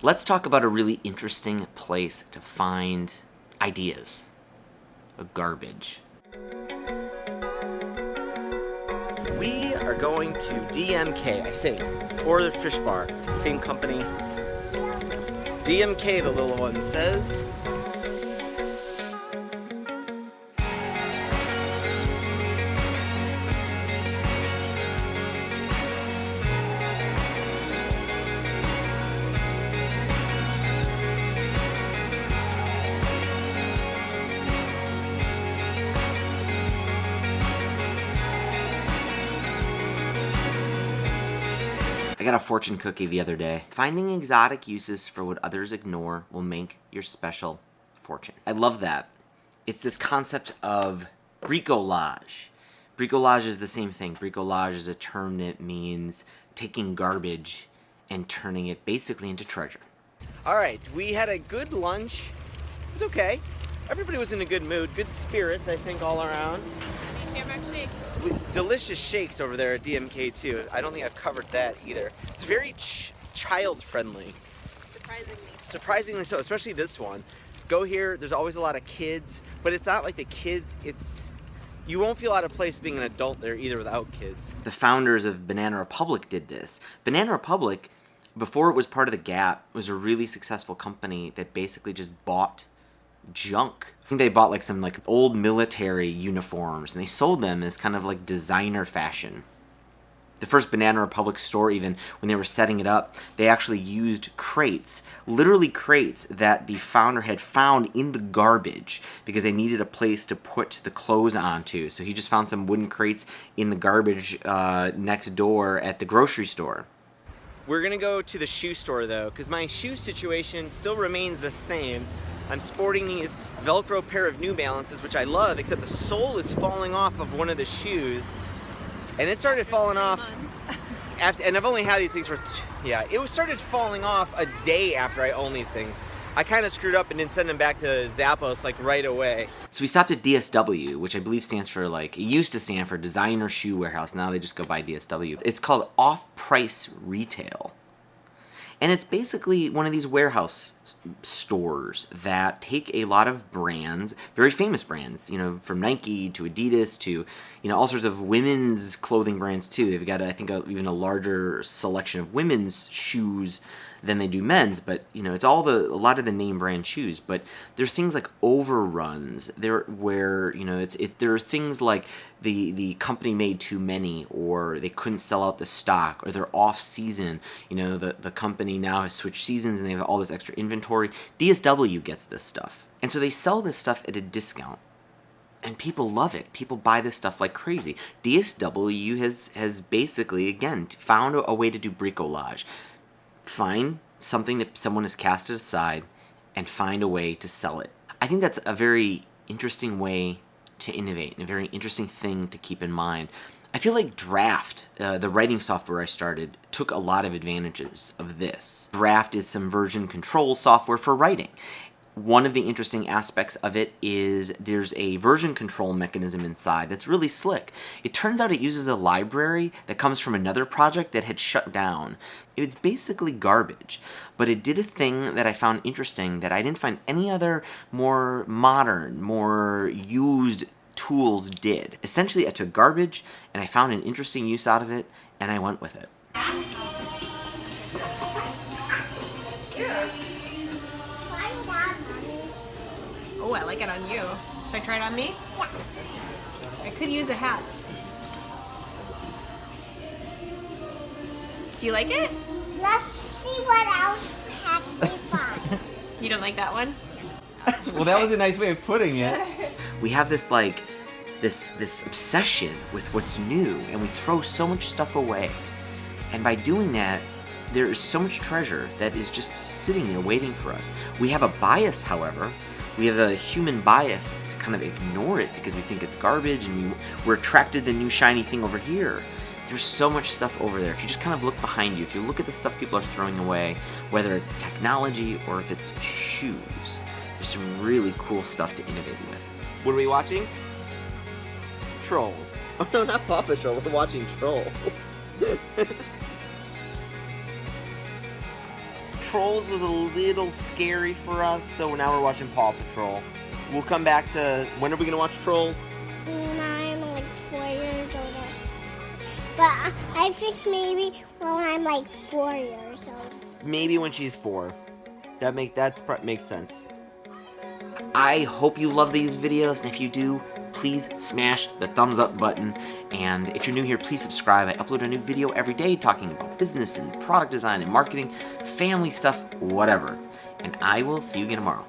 Let's talk about a really interesting place to find ideas. Garbage. We are going to DMK, I think, or the Fish Bar, same company. DMK, the little one says. I got a fortune cookie the other day. Finding exotic uses for what others ignore will make your special fortune. I love that. It's this concept of bricolage. Bricolage is the same thing. Bricolage is a term that means taking garbage and turning it basically into treasure. All right, we had a good lunch. It was okay. Everybody was in a good mood, good spirits, I think, all around. Shamrock shake. Delicious shakes over there at DMK too. I don't think I've covered that either. It's very child friendly. Surprisingly so, especially this one. Go here, there's always a lot of kids, but it's not like the kids, you won't feel out of place being an adult there either without kids. The founders of Banana Republic did this. Banana Republic, before it was part of the Gap, was a really successful company that basically just bought junk. I think they bought like some old military uniforms and they sold them as kind of like designer fashion. The first Banana Republic store, even when they were setting it up, they actually used crates, literally crates that the founder had found in the garbage because they needed a place to put the clothes onto. So he just found some wooden crates in the garbage next door at the grocery store. We're gonna go to the shoe store though, because my shoe situation still remains the same. I'm sporting these Velcro pair of New Balances, which I love, except the sole is falling off of one of the shoes. And it started falling off after, and I've only had these things for, it started falling off a day after I owned these things. I kind of screwed up and didn't send them back to Zappos right away. So we stopped at DSW, which I believe stands for it used to stand for Designer Shoe Warehouse. Now they just go by DSW. It's called Off-Price Retail. And it's basically one of these warehouse stores that take a lot of brands, very famous brands, from Nike to Adidas to, all sorts of women's clothing brands too. They've got, I think, even a larger selection of women's shoes than they do men's, but it's a lot of the name brand shoes. But there's things like overruns there where there are things like the company made too many, or they couldn't sell out the stock, or they're off season. The company now has switched seasons and they have all this extra inventory. DSW gets this stuff, and so they sell this stuff at a discount. And people love it. People buy this stuff like crazy. DSW has basically, again, found a way to do bricolage. Find something that someone has casted aside and find a way to sell it. I think that's a very interesting way to innovate and a very interesting thing to keep in mind. I feel like Draft, the writing software I started, took a lot of advantages of this. Draft is some version control software for writing. One of the interesting aspects of it is there's a version control mechanism inside that's really slick. It turns out it uses a library that comes from another project that had shut down. It was basically garbage, but it did a thing that I found interesting that I didn't find any other more modern, more used tools did. Essentially, I took garbage and I found an interesting use out of it, and I went with it. Oh, I like it on you. Should I try it on me? Yeah. I could use a hat. Do you like it? Let's see what else has we find. You don't like that one? Well, that was a nice way of putting it. We have this this obsession with what's new, and we throw so much stuff away. And by doing that, there is so much treasure that is just sitting there waiting for us. We have a bias, however. We have a human bias to kind of ignore it because we think it's garbage, and we're attracted to the new shiny thing over here. There's so much stuff over there. If you just kind of look behind you, if you look at the stuff people are throwing away, whether it's technology or if it's shoes, there's some really cool stuff to innovate with. What are we watching? Trolls. Oh no, not Paw Patrol, we're watching Troll. Trolls was a little scary for us, so now we're watching Paw Patrol. We'll come back to, when are we gonna watch Trolls? When I'm like 4 years old. But I think maybe when I'm like 4 years old. Maybe when she's 4. Makes sense. I hope you love these videos, and if you do, please smash the thumbs up button. And if you're new here, please subscribe. I upload a new video every day talking about business and product design and marketing, family stuff, whatever. And I will see you again tomorrow.